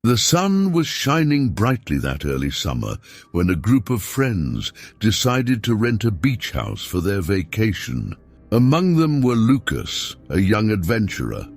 The sun was shining brightly that early summer when a group of friends decided to rent a beach house for their vacation. Among them were Lucas, a young adventurer,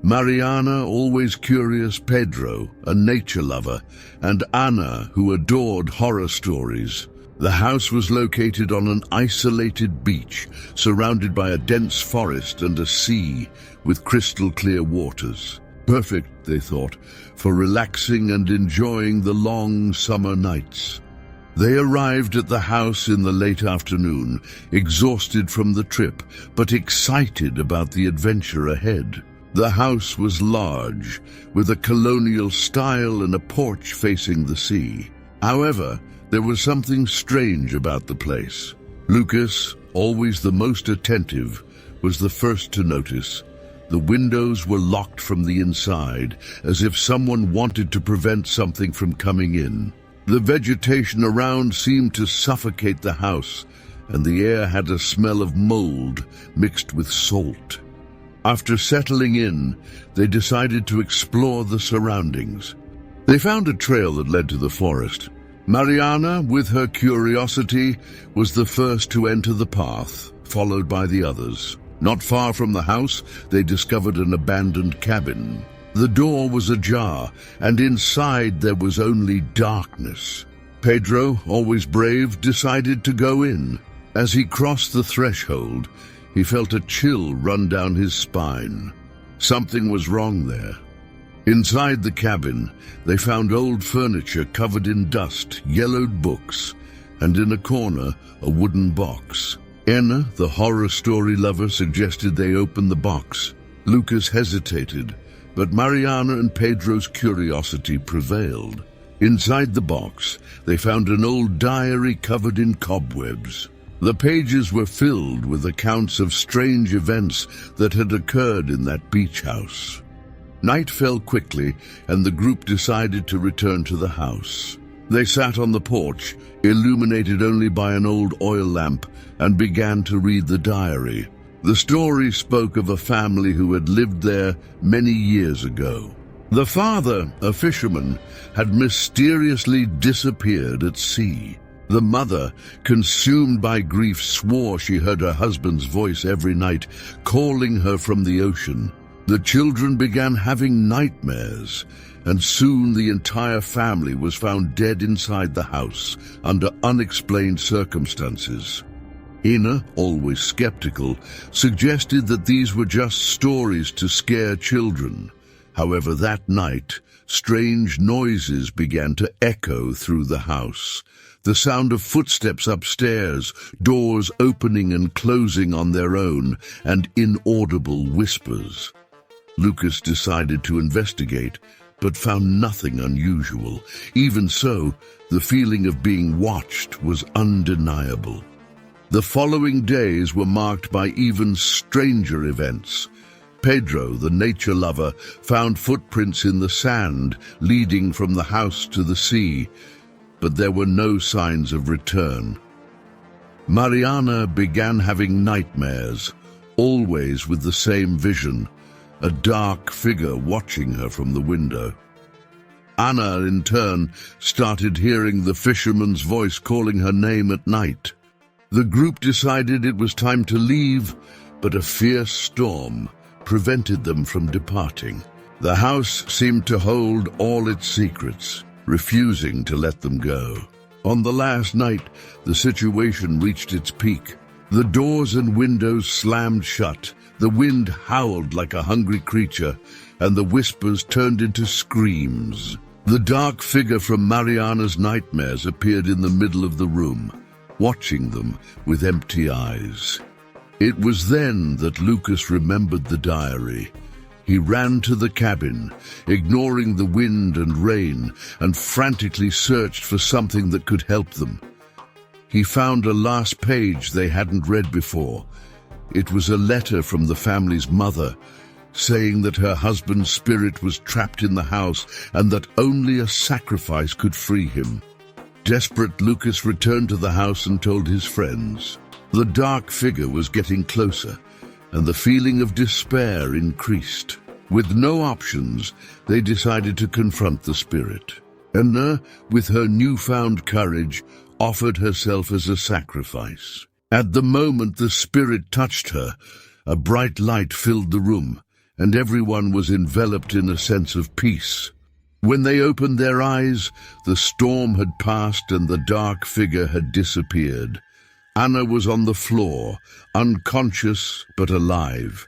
Mariana, always curious, Pedro, a nature lover, and Anna, who adored horror stories. The house was located on an isolated beach, surrounded by a dense forest and a sea with crystal-clear waters. Perfect, they thought, for relaxing and enjoying the long summer nights. They arrived at the house in the late afternoon, exhausted from the trip, but excited about the adventure ahead. The house was large, with a colonial style and a porch facing the sea. However, there was something strange about the place. Lucas, always the most attentive, was the first to notice. The windows were locked from the inside, as if someone wanted to prevent something from coming in. The vegetation around seemed to suffocate the house, and the air had a smell of mold mixed with salt. After settling in, they decided to explore the surroundings. They found a trail that led to the forest. Mariana, with her curiosity, was the first to enter the path, followed by the others. Not far from the house, they discovered an abandoned cabin. The door was ajar, and inside there was only darkness. Pedro, always brave, decided to go in. As he crossed the threshold, he felt a chill run down his spine. Something was wrong there. Inside the cabin, they found old furniture covered in dust, yellowed books, and in a corner, a wooden box. Anna, the horror story lover, suggested they open the box. Lucas hesitated, but Mariana and Pedro's curiosity prevailed. Inside the box, they found an old diary covered in cobwebs. The pages were filled with accounts of strange events that had occurred in that beach house. Night fell quickly, and the group decided to return to the house. They sat on the porch, illuminated only by an old oil lamp, and began to read the diary. The story spoke of a family who had lived there many years ago. The father, a fisherman, had mysteriously disappeared at sea. The mother, consumed by grief, swore she heard her husband's voice every night, calling her from the ocean. The children began having nightmares, and soon the entire family was found dead inside the house under unexplained circumstances. Ina, always skeptical, suggested that these were just stories to scare children. However, that night, strange noises began to echo through the house. The sound of footsteps upstairs, doors opening and closing on their own, and inaudible whispers. Lucas decided to investigate, but found nothing unusual. Even so, the feeling of being watched was undeniable. The following days were marked by even stranger events. Pedro, the nature lover, found footprints in the sand leading from the house to the sea, but there were no signs of return. Mariana began having nightmares, always with the same vision, a dark figure watching her from the window. Anna, in turn, started hearing the fisherman's voice calling her name at night. The group decided it was time to leave, but a fierce storm prevented them from departing. The house seemed to hold all its secrets, refusing to let them go. On the last night, the situation reached its peak. The doors and windows slammed shut, the wind howled like a hungry creature, and the whispers turned into screams. The dark figure from Mariana's nightmares appeared in the middle of the room, watching them with empty eyes. It was then that Lucas remembered the diary. He ran to the cabin, ignoring the wind and rain, and frantically searched for something that could help them. He found a last page they hadn't read before. It was a letter from the family's mother, saying that her husband's spirit was trapped in the house and that only a sacrifice could free him. Desperate, Lucas returned to the house and told his friends. The dark figure was getting closer, and the feeling of despair increased. With no options, they decided to confront the spirit. Edna, with her newfound courage, offered herself as a sacrifice. At the moment the spirit touched her, a bright light filled the room, and everyone was enveloped in a sense of peace. When they opened their eyes, the storm had passed and the dark figure had disappeared. Anna was on the floor, unconscious but alive.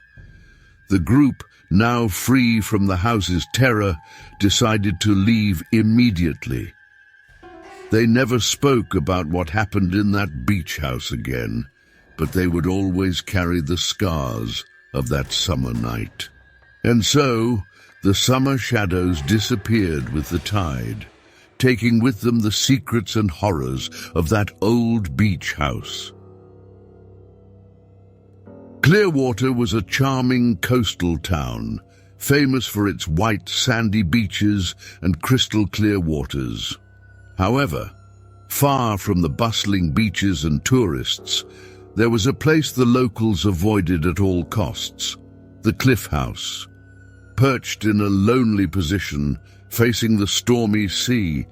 The group, now free from the house's terror, decided to leave immediately. They never spoke about what happened in that beach house again, but they would always carry the scars of that summer night. And so, the summer shadows disappeared with the tide, taking with them the secrets and horrors of that old beach house. Clearwater was a charming coastal town, famous for its white sandy beaches and crystal clear waters. However, far from the bustling beaches and tourists, there was a place the locals avoided at all costs: the Cliff House. Perched in a lonely position, facing the stormy sea,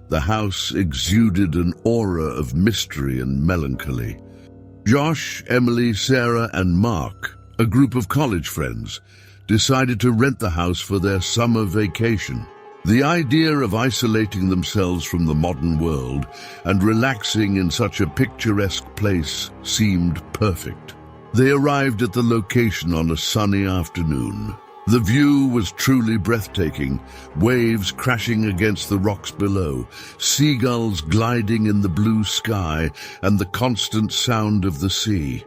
the house exuded an aura of mystery and melancholy. Josh, Emily, Sarah, and Mark, a group of college friends, decided to rent the house for their summer vacation. The idea of isolating themselves from the modern world and relaxing in such a picturesque place seemed perfect. They arrived at the location on a sunny afternoon. The view was truly breathtaking, waves crashing against the rocks below, seagulls gliding in the blue sky, and the constant sound of the sea.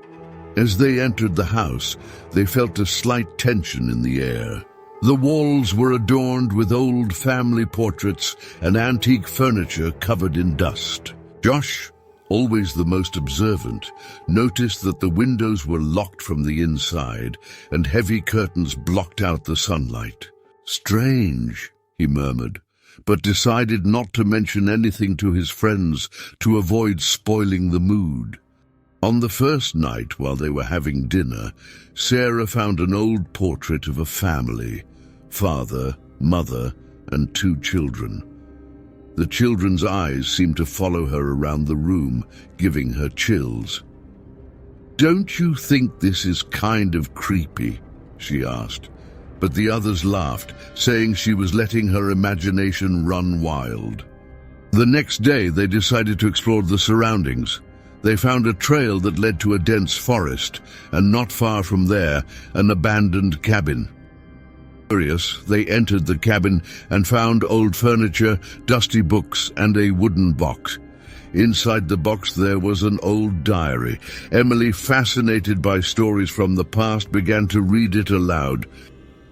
As they entered the house, they felt a slight tension in the air. The walls were adorned with old family portraits and antique furniture covered in dust. Josh, always the most observant, noticed that the windows were locked from the inside and heavy curtains blocked out the sunlight. "Strange," he murmured, but decided not to mention anything to his friends to avoid spoiling the mood. On the first night, while they were having dinner, Sarah found an old portrait of a family: father, mother, and 2 children. The children's eyes seemed to follow her around the room, giving her chills. "Don't you think this is kind of creepy?" she asked, but the others laughed, saying she was letting her imagination run wild. The next day, they decided to explore the surroundings. They found a trail that led to a dense forest, and not far from there, an abandoned cabin. Curious, they entered the cabin and found old furniture, dusty books, and a wooden box. Inside the box there was an old diary. Emily, fascinated by stories from the past, began to read it aloud.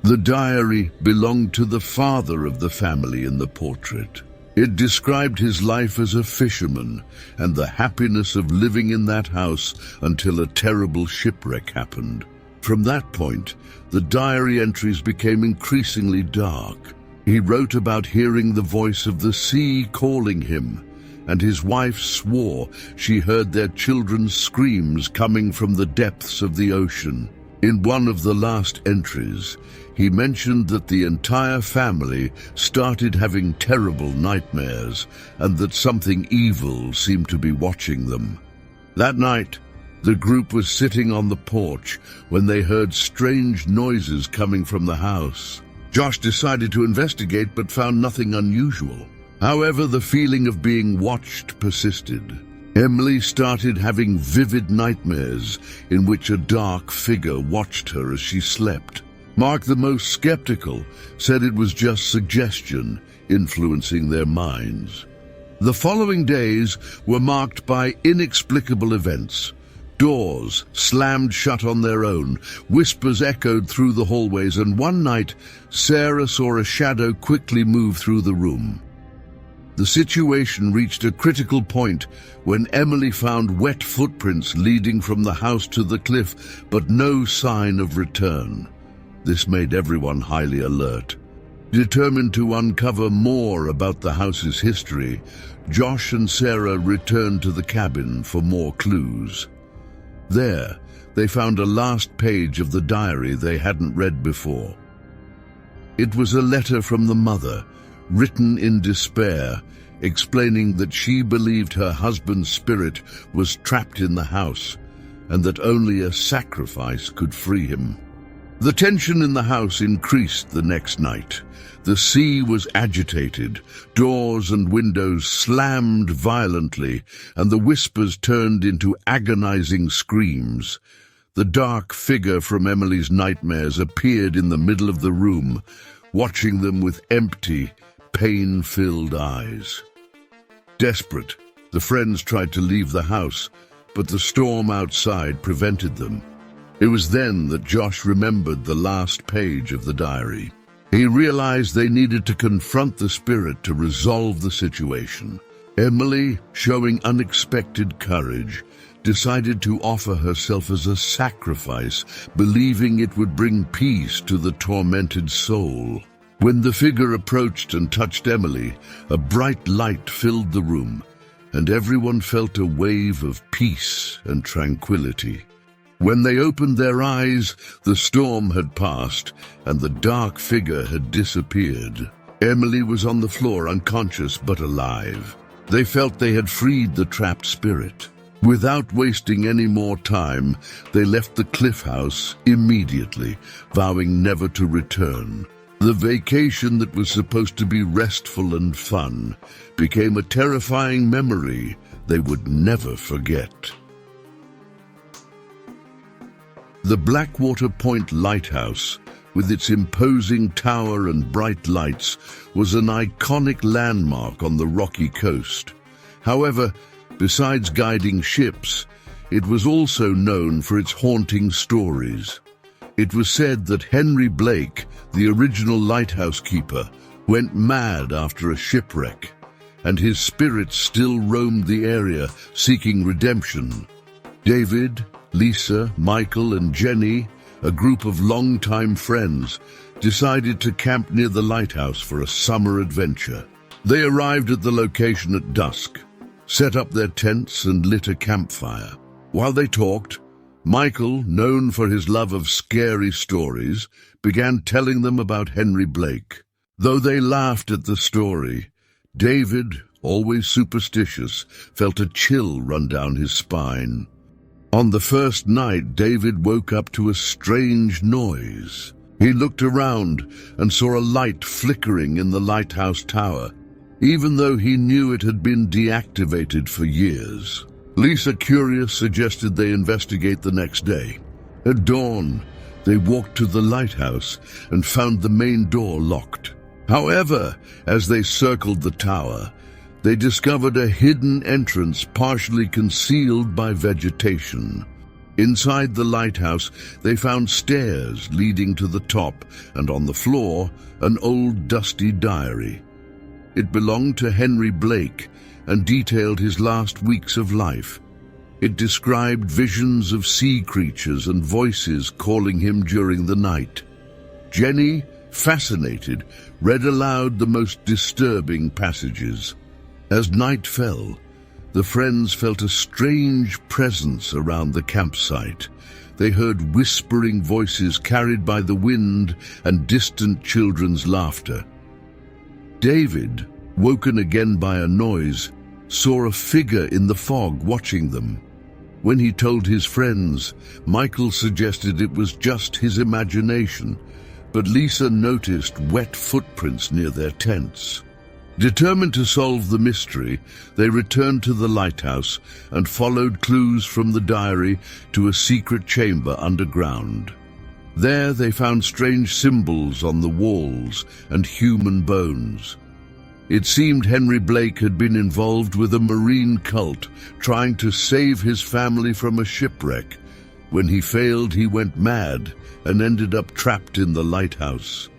The diary belonged to the father of the family in the portrait. It described his life as a fisherman and the happiness of living in that house until a terrible shipwreck happened. From that point, the diary entries became increasingly dark. He wrote about hearing the voice of the sea calling him, and his wife swore she heard their children's screams coming from the depths of the ocean. In one of the last entries, he mentioned that the entire family started having terrible nightmares and that something evil seemed to be watching them. That night, the group was sitting on the porch when they heard strange noises coming from the house. Josh decided to investigate but found nothing unusual. However, the feeling of being watched persisted. Emily started having vivid nightmares in which a dark figure watched her as she slept. Mark, the most skeptical, said it was just suggestion influencing their minds. The following days were marked by inexplicable events. Doors slammed shut on their own, whispers echoed through the hallways, and one night, Sarah saw a shadow quickly move through the room. The situation reached a critical point when Emily found wet footprints leading from the house to the cliff, but no sign of return. This made everyone highly alert. Determined to uncover more about the house's history, Josh and Sarah returned to the cabin for more clues. There, they found a last page of the diary they hadn't read before. It was a letter from the mother, written in despair, explaining that she believed her husband's spirit was trapped in the house and that only a sacrifice could free him. The tension in the house increased the next night. The sea was agitated, doors and windows slammed violently, and the whispers turned into agonizing screams. The dark figure from Emily's nightmares appeared in the middle of the room, watching them with empty, pain-filled eyes. Desperate, the friends tried to leave the house, but the storm outside prevented them. It was then that Josh remembered the last page of the diary. He realized they needed to confront the spirit to resolve the situation. Emily, showing unexpected courage, decided to offer herself as a sacrifice, believing it would bring peace to the tormented soul. When the figure approached and touched Emily, a bright light filled the room, and everyone felt a wave of peace and tranquility. When they opened their eyes, the storm had passed, and the dark figure had disappeared. Emily was on the floor, unconscious but alive. They felt they had freed the trapped spirit. Without wasting any more time, they left the cliff house immediately, vowing never to return. The vacation that was supposed to be restful and fun became a terrifying memory they would never forget. The Blackwater Point Lighthouse, with its imposing tower and bright lights, was an iconic landmark on the rocky coast. However, besides guiding ships, it was also known for its haunting stories. It was said that Henry Blake, the original lighthouse keeper, went mad after a shipwreck, and his spirit still roamed the area seeking redemption. David, Lisa, Michael, and Jenny, a group of longtime friends, decided to camp near the lighthouse for a summer adventure. They arrived at the location at dusk, set up their tents, and lit a campfire. While they talked, Michael, known for his love of scary stories, began telling them about Henry Blake. Though they laughed at the story, David, always superstitious, felt a chill run down his spine. On the first night, David woke up to a strange noise. He looked around and saw a light flickering in the lighthouse tower, even though he knew it had been deactivated for years. Lisa, curious, suggested they investigate the next day. At dawn, they walked to the lighthouse and found the main door locked. However, as they circled the tower, they discovered a hidden entrance partially concealed by vegetation. Inside the lighthouse, they found stairs leading to the top, and on the floor, an old dusty diary. It belonged to Henry Blake and detailed his last weeks of life. It described visions of sea creatures and voices calling him during the night. Jenny, fascinated, read aloud the most disturbing passages. As night fell, the friends felt a strange presence around the campsite. They heard whispering voices carried by the wind and distant children's laughter. David, woken again by a noise, saw a figure in the fog watching them. When he told his friends, Michael suggested it was just his imagination, but Lisa noticed wet footprints near their tents. Determined to solve the mystery, they returned to the lighthouse and followed clues from the diary to a secret chamber underground. There they found strange symbols on the walls and human bones. It seemed Henry Blake had been involved with a marine cult, trying to save his family from a shipwreck. When he failed, he went mad and ended up trapped in the lighthouse.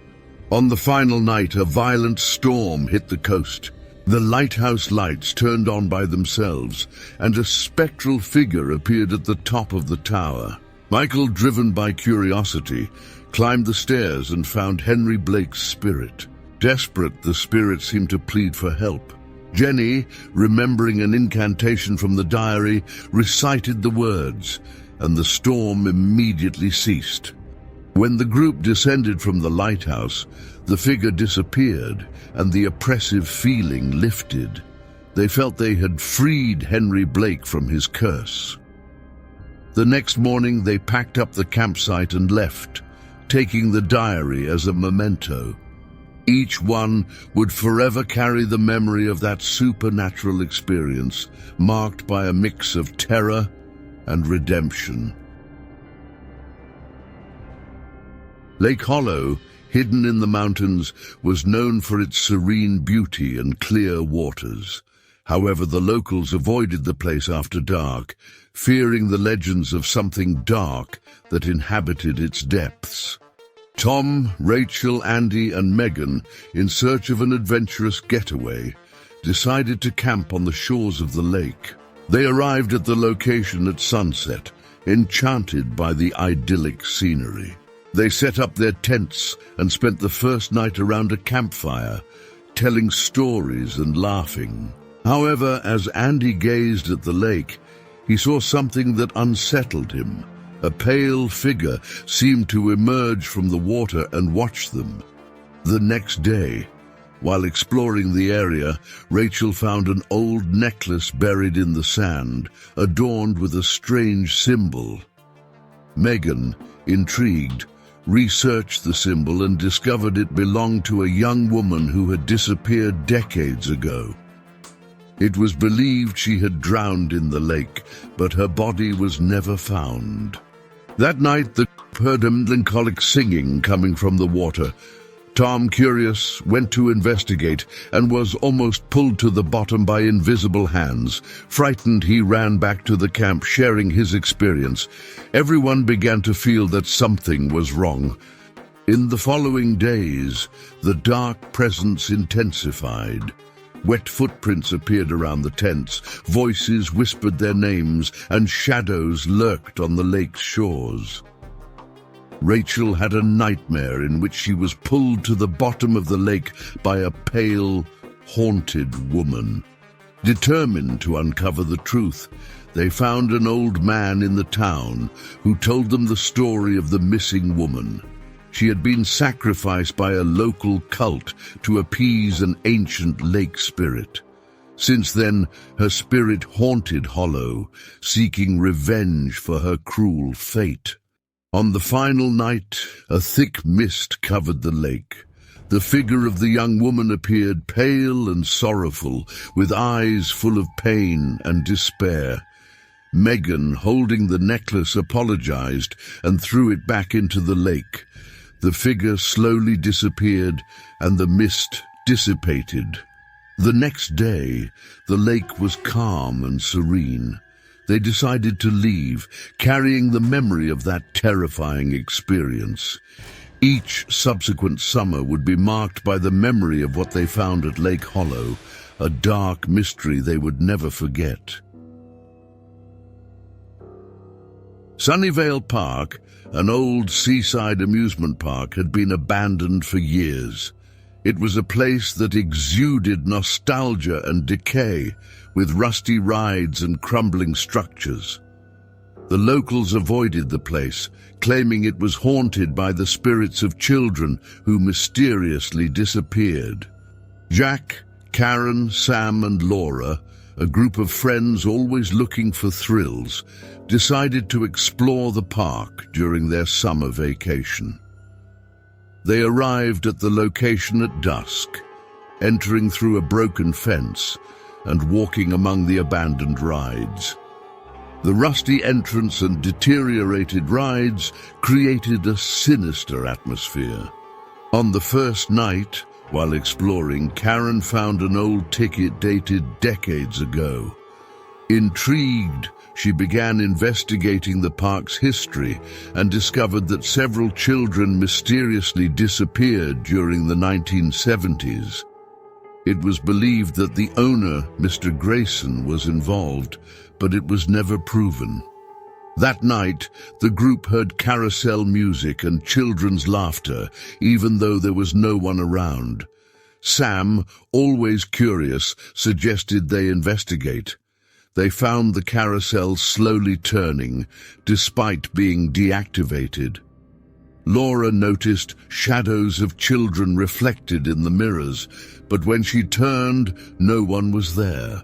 On the final night, a violent storm hit the coast. The lighthouse lights turned on by themselves, and a spectral figure appeared at the top of the tower. Michael, driven by curiosity, climbed the stairs and found Henry Blake's spirit. Desperate, the spirit seemed to plead for help. Jenny, remembering an incantation from the diary, recited the words, and the storm immediately ceased. When the group descended from the lighthouse, The figure disappeared, and the oppressive feeling lifted. They felt they had freed Henry Blake from his curse. The next morning they packed up the campsite and left, taking the diary as a memento. Each one would forever carry the memory of that supernatural experience, marked by a mix of terror and redemption. Lake Hollow, hidden in the mountains, was known for its serene beauty and clear waters. However, the locals avoided the place after dark, fearing the legends of something dark that inhabited its depths. Tom, Rachel, Andy, and Megan, in search of an adventurous getaway, decided to camp on the shores of the lake. They arrived at the location at sunset, enchanted by the idyllic scenery. They set up their tents and spent the first night around a campfire, telling stories and laughing. However, as Andy gazed at the lake, he saw something that unsettled him. A pale figure seemed to emerge from the water and watch them. The next day, while exploring the area, Rachel found an old necklace buried in the sand, adorned with a strange symbol. Megan, intrigued, researched the symbol and discovered it belonged to a young woman who had disappeared decades ago. It was believed she had drowned in the lake, but her body was never found. That night, the group heard a melancholic singing coming from the water. Tom, curious, went to investigate and was almost pulled to the bottom by invisible hands. Frightened, he ran back to the camp, sharing his experience. Everyone began to feel that something was wrong. In the following days, the dark presence intensified. Wet footprints appeared around the tents, voices whispered their names, and shadows lurked on the lake's shores. Rachel had a nightmare in which she was pulled to the bottom of the lake by a pale, haunted woman. Determined to uncover the truth, they found an old man in the town who told them the story of the missing woman. She had been sacrificed by a local cult to appease an ancient lake spirit. Since then, her spirit haunted Hollow, seeking revenge for her cruel fate. On the final night, a thick mist covered the lake. The figure of the young woman appeared pale and sorrowful, with eyes full of pain and despair. Megan, holding the necklace, apologized and threw it back into the lake. The figure slowly disappeared, and the mist dissipated. The next day, the lake was calm and serene. They decided to leave, carrying the memory of that terrifying experience. Each subsequent summer would be marked by the memory of what they found at Lake Hollow, a dark mystery they would never forget. Sunnyvale Park, an old seaside amusement park, had been abandoned for years. It was a place that exuded nostalgia and decay, with rusty rides and crumbling structures. The locals avoided the place, claiming it was haunted by the spirits of children who mysteriously disappeared. Jack, Karen, Sam, and Laura, a group of friends always looking for thrills, decided to explore the park during their summer vacation. They arrived at the location at dusk, entering through a broken fence and walking among the abandoned rides. The rusty entrance and deteriorated rides created a sinister atmosphere. On the first night, while exploring, Karen found an old ticket dated decades ago. Intrigued, she began investigating the park's history and discovered that several children mysteriously disappeared during the 1970s. It was believed that the owner, Mr. Grayson, was involved, but it was never proven. That night, the group heard carousel music and children's laughter, even though there was no one around. Sam, always curious, suggested they investigate. They found the carousel slowly turning, despite being deactivated. Laura noticed shadows of children reflected in the mirrors, but when she turned, no one was there.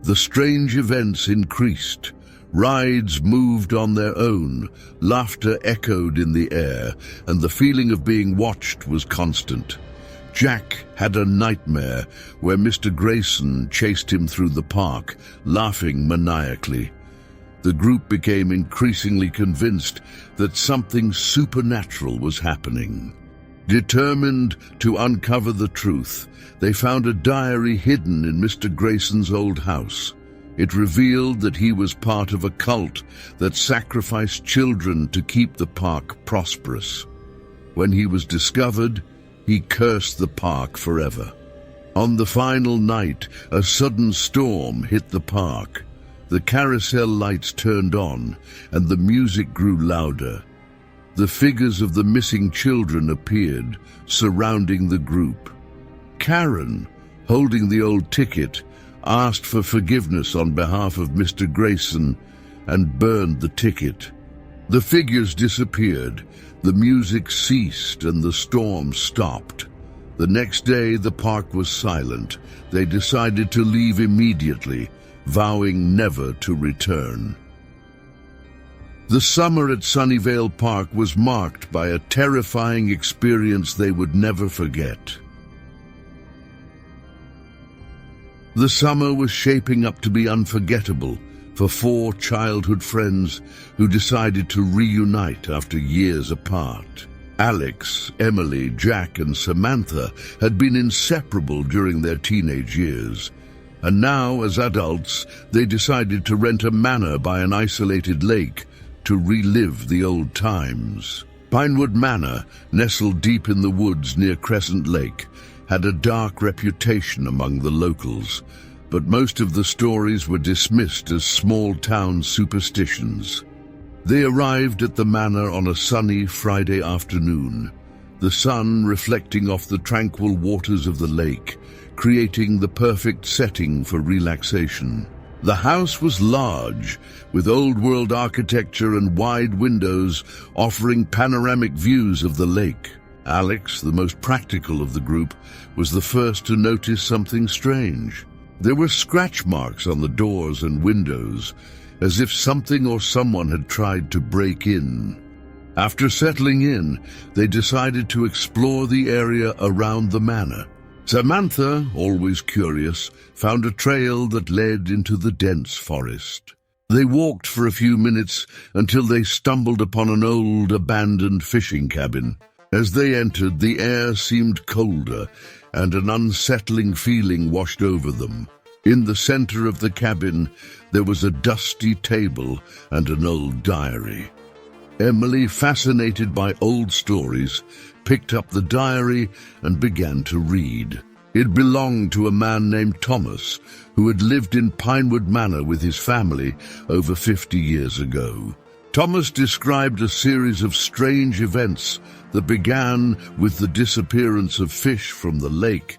The strange events increased. Rides moved on their own, laughter echoed in the air, and the feeling of being watched was constant. Jack had a nightmare where Mr. Grayson chased him through the park, laughing maniacally. The group became increasingly convinced that something supernatural was happening. Determined to uncover the truth, they found a diary hidden in Mr. Grayson's old house. It revealed that he was part of a cult that sacrificed children to keep the park prosperous. When he was discovered, he cursed the park forever. On the final night, a sudden storm hit the park. The carousel lights turned on, and the music grew louder. The figures of the missing children appeared, surrounding the group. Karen, holding the old ticket, asked for forgiveness on behalf of Mr. Grayson and burned the ticket. The figures disappeared, the music ceased, and the storm stopped. The next day, the park was silent. They decided to leave immediately, vowing never to return. The summer at Sunnyvale Park was marked by a terrifying experience they would never forget. The summer was shaping up to be unforgettable for 4 childhood friends who decided to reunite after years apart. Alex, Emily, Jack, and Samantha had been inseparable during their teenage years. And now, as adults, they decided to rent a manor by an isolated lake to relive the old times. Pinewood Manor, nestled deep in the woods near Crescent Lake, had a dark reputation among the locals, but most of the stories were dismissed as small-town superstitions. They arrived at the manor on a sunny Friday afternoon, the sun reflecting off the tranquil waters of the lake, creating the perfect setting for relaxation. The house was large, with old-world architecture and wide windows offering panoramic views of the lake. Alex, the most practical of the group, was the first to notice something strange. There were scratch marks on the doors and windows, as if something or someone had tried to break in. After settling in, they decided to explore the area around the manor. Samantha, always curious, found a trail that led into the dense forest. They walked for a few minutes until they stumbled upon an old, abandoned fishing cabin. As they entered, the air seemed colder, and an unsettling feeling washed over them. In the center of the cabin, there was a dusty table and an old diary. Emily, fascinated by old stories, picked up the diary and began to read. It belonged to a man named Thomas, who had lived in Pinewood Manor with his family over 50 years ago. Thomas described a series of strange events that began with the disappearance of fish from the lake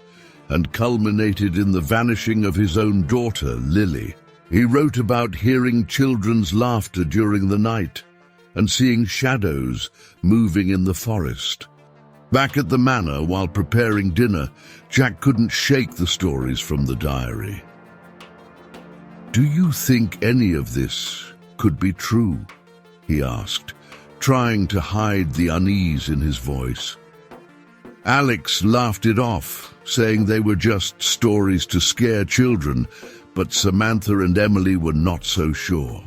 and culminated in the vanishing of his own daughter, Lily. He wrote about hearing children's laughter during the night and seeing shadows moving in the forest. Back at the manor, while preparing dinner, Jack couldn't shake the stories from the diary. "Do you think any of this could be true?" he asked, trying to hide the unease in his voice. Alex laughed it off, saying they were just stories to scare children, but Samantha and Emily were not so sure.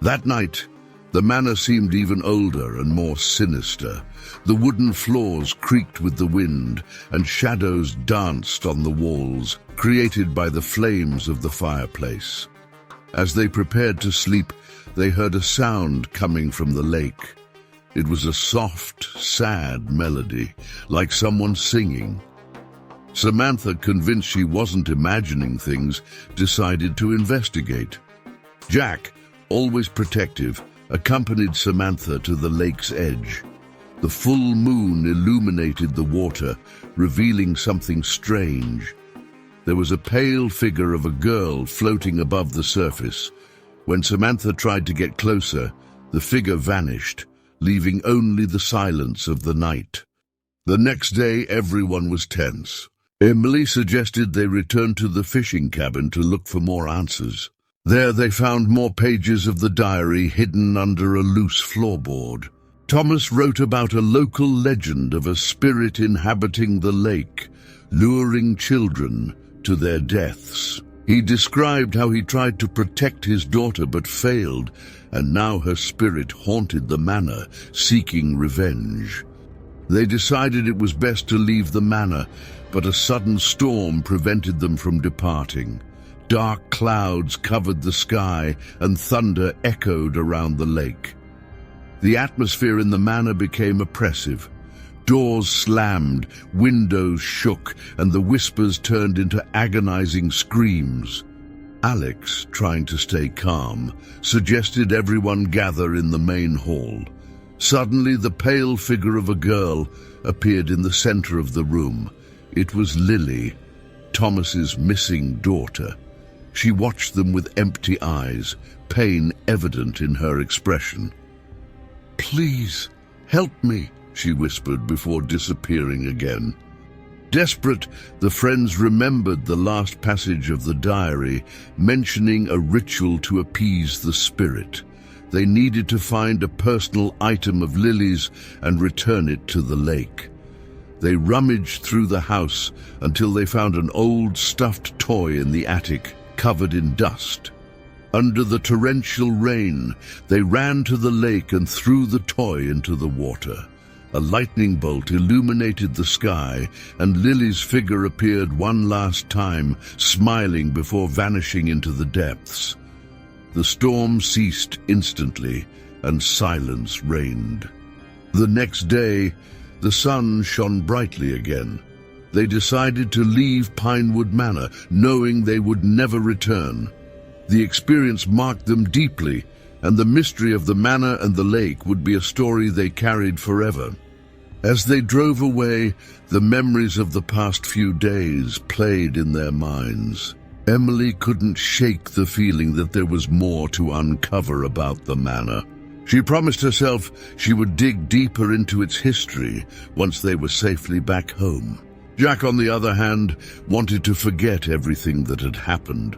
That night, the manor seemed even older and more sinister. The wooden floors creaked with the wind, and shadows danced on the walls, created by the flames of the fireplace. As they prepared to sleep, they heard a sound coming from the lake. It was a soft, sad melody, like someone singing. Samantha, convinced she wasn't imagining things, decided to investigate. Jack, always protective, accompanied Samantha to the lake's edge. The full moon illuminated the water, revealing something strange. There was a pale figure of a girl floating above the surface. When Samantha tried to get closer, the figure vanished, leaving only the silence of the night. The next day, everyone was tense. Emily suggested they return to the fishing cabin to look for more answers. There they found more pages of the diary hidden under a loose floorboard. Thomas wrote about a local legend of a spirit inhabiting the lake, luring children to their deaths. He described how he tried to protect his daughter but failed, and now her spirit haunted the manor, seeking revenge. They decided it was best to leave the manor, but a sudden storm prevented them from departing. Dark clouds covered the sky, and thunder echoed around the lake. The atmosphere in the manor became oppressive. Doors slammed, windows shook, and the whispers turned into agonizing screams. Alex, trying to stay calm, suggested everyone gather in the main hall. Suddenly, the pale figure of a girl appeared in the center of the room. It was Lily, Thomas's missing daughter. She watched them with empty eyes, pain evident in her expression. "Please, help me," she whispered before disappearing again. Desperate, the friends remembered the last passage of the diary, mentioning a ritual to appease the spirit. They needed to find a personal item of Lily's and return it to the lake. They rummaged through the house until they found an old stuffed toy in the attic, covered in dust. Under the torrential rain, they ran to the lake and threw the toy into the water. A lightning bolt illuminated the sky, and Lily's figure appeared one last time, smiling before vanishing into the depths. The storm ceased instantly, and silence reigned. The next day, the sun shone brightly again. They decided to leave Pinewood Manor, knowing they would never return. The experience marked them deeply, and the mystery of the manor and the lake would be a story they carried forever. As they drove away, the memories of the past few days played in their minds. Emily couldn't shake the feeling that there was more to uncover about the manor. She promised herself she would dig deeper into its history once they were safely back home. Jack, on the other hand, wanted to forget everything that had happened,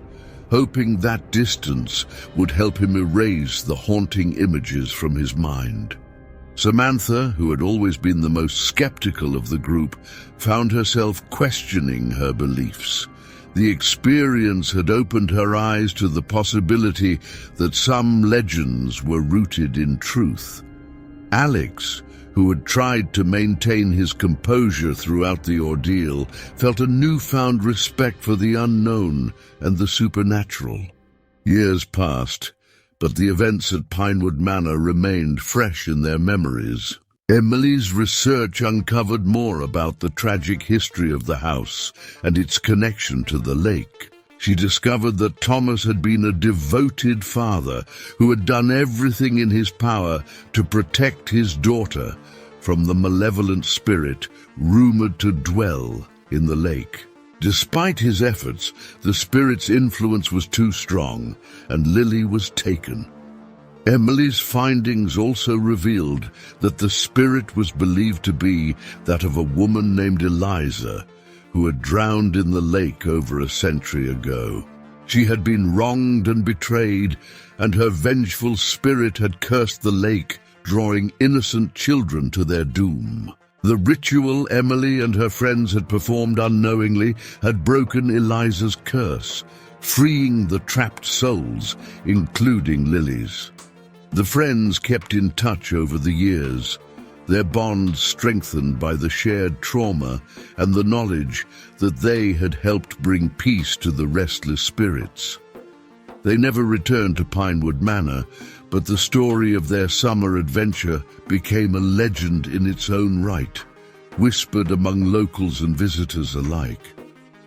hoping that distance would help him erase the haunting images from his mind. Samantha, who had always been the most skeptical of the group, found herself questioning her beliefs. The experience had opened her eyes to the possibility that some legends were rooted in truth. Alex, who had tried to maintain his composure throughout the ordeal, felt a newfound respect for the unknown and the supernatural. Years passed, but the events at Pinewood Manor remained fresh in their memories. Emily's research uncovered more about the tragic history of the house and its connection to the lake. She discovered that Thomas had been a devoted father who had done everything in his power to protect his daughter from the malevolent spirit rumored to dwell in the lake. Despite his efforts, the spirit's influence was too strong, and Lily was taken. Emily's findings also revealed that the spirit was believed to be that of a woman named Eliza, who had drowned in the lake over a century ago. She had been wronged and betrayed, and her vengeful spirit had cursed the lake, drawing innocent children to their doom. The ritual Emily and her friends had performed unknowingly had broken Eliza's curse, freeing the trapped souls, including Lily's. The friends kept in touch over the years, their bond strengthened by the shared trauma and the knowledge that they had helped bring peace to the restless spirits. They never returned to Pinewood Manor, but the story of their summer adventure became a legend in its own right, whispered among locals and visitors alike.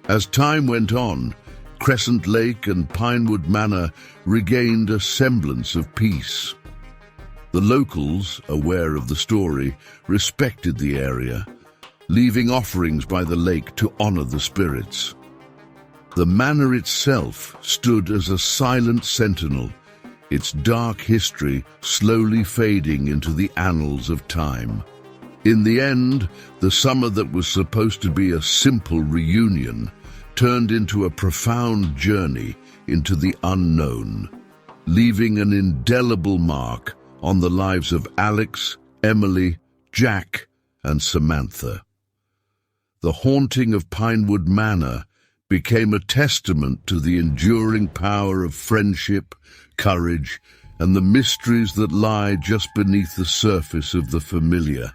As time went on, Crescent Lake and Pinewood Manor regained a semblance of peace. The locals, aware of the story, respected the area, leaving offerings by the lake to honor the spirits. The manor itself stood as a silent sentinel, its dark history slowly fading into the annals of time. In the end, the summer that was supposed to be a simple reunion turned into a profound journey into the unknown, leaving an indelible mark on the lives of Alex, Emily, Jack, and Samantha. The haunting of Pinewood Manor became a testament to the enduring power of friendship, courage, and the mysteries that lie just beneath the surface of the familiar.